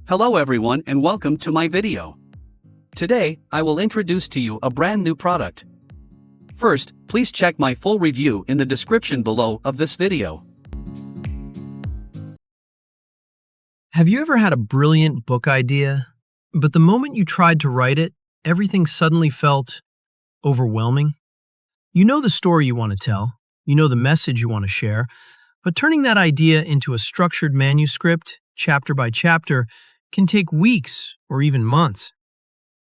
Hello everyone and welcome to my video. Today, I will introduce to you a brand new product. First, please check my full review in the description below of this video. Have you ever had a brilliant book idea, but the moment you tried to write it, everything suddenly felt overwhelming? You know the story you want to tell, you know the message you want to share, but turning that idea into a structured manuscript, chapter by chapter, can take weeks or even months.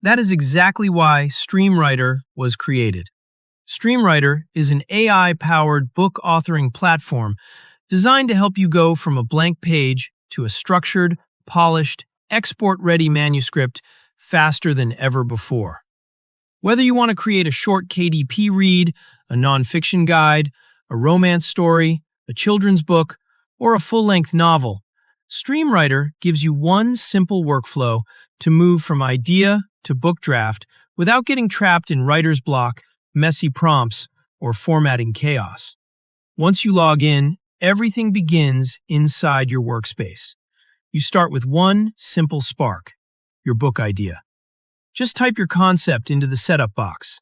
That is exactly why StreamWriter was created. StreamWriter is an AI-powered book authoring platform designed to help you go from a blank page to a structured, polished, export-ready manuscript faster than ever before. Whether you want to create a short KDP read, a nonfiction guide, a romance story, a children's book, or a full-length novel, StreamWriter gives you one simple workflow to move from idea to book draft without getting trapped in writer's block, messy prompts, or formatting chaos. Once you log in, everything begins inside your workspace. You start with one simple spark, your book idea. Just type your concept into the setup box.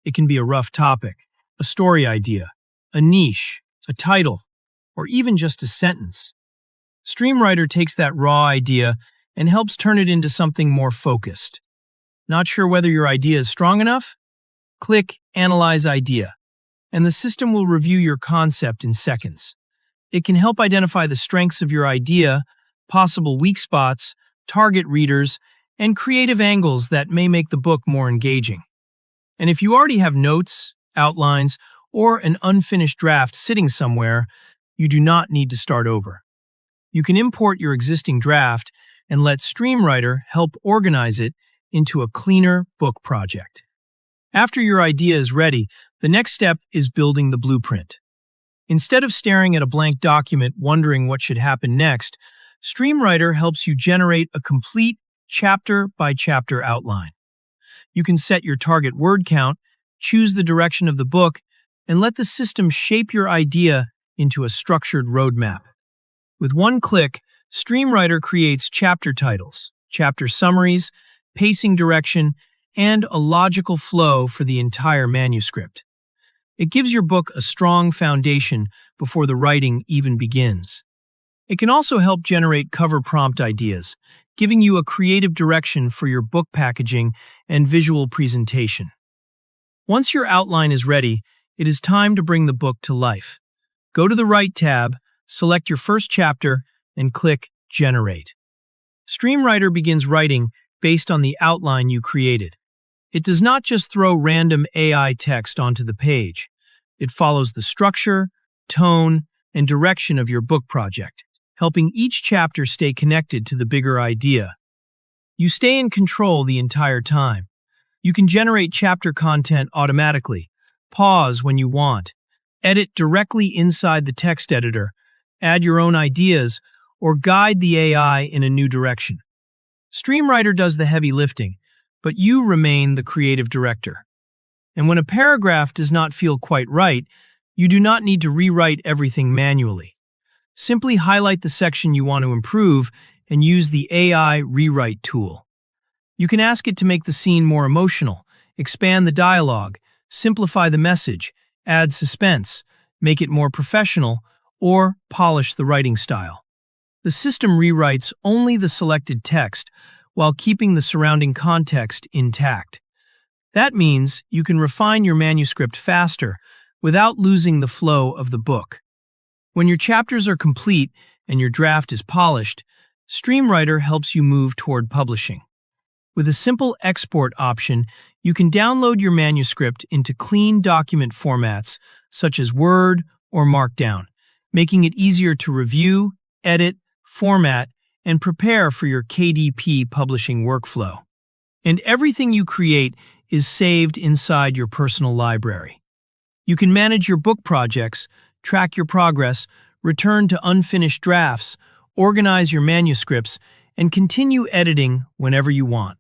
It can be a rough topic, a story idea, a niche, a title, or even just a sentence. StreamWriter takes that raw idea and helps turn it into something more focused. Not sure whether your idea is strong enough? Click Analyze Idea, and the system will review your concept in seconds. It can help identify the strengths of your idea, possible weak spots, target readers, and creative angles that may make the book more engaging. And if you already have notes, outlines, or an unfinished draft sitting somewhere, you do not need to start over. You can import your existing draft and let StreamWriter help organize it into a cleaner book project. After your idea is ready, the next step is building the blueprint. Instead of staring at a blank document wondering what should happen next, StreamWriter helps you generate a complete chapter-by-chapter outline. You can set your target word count, choose the direction of the book, and let the system shape your idea into a structured roadmap. With one click, StreamWriter creates chapter titles, chapter summaries, pacing direction, and a logical flow for the entire manuscript. It gives your book a strong foundation before the writing even begins. It can also help generate cover prompt ideas, giving you a creative direction for your book packaging and visual presentation. Once your outline is ready, it is time to bring the book to life. Go to the Write tab, select your first chapter, and click Generate. StreamWriter begins writing based on the outline you created. It does not just throw random AI text onto the page. It follows the structure, tone, and direction of your book project, helping each chapter stay connected to the bigger idea. You stay in control the entire time. You can generate chapter content automatically, pause when you want, edit directly inside the text editor, add your own ideas, or guide the AI in a new direction. StreamWriter does the heavy lifting, but you remain the creative director. And when a paragraph does not feel quite right, you do not need to rewrite everything manually. Simply highlight the section you want to improve and use the AI Rewrite tool. You can ask it to make the scene more emotional, expand the dialogue, simplify the message, add suspense, make it more professional, or polish the writing style. The system rewrites only the selected text while keeping the surrounding context intact. That means you can refine your manuscript faster without losing the flow of the book. When your chapters are complete and your draft is polished, StreamWriter helps you move toward publishing. With a simple export option, you can download your manuscript into clean document formats such as Word or Markdown, making it easier to review, edit, format, and prepare for your KDP publishing workflow. And everything you create is saved inside your personal library. You can manage your book projects, track your progress, return to unfinished drafts, organize your manuscripts, and continue editing whenever you want.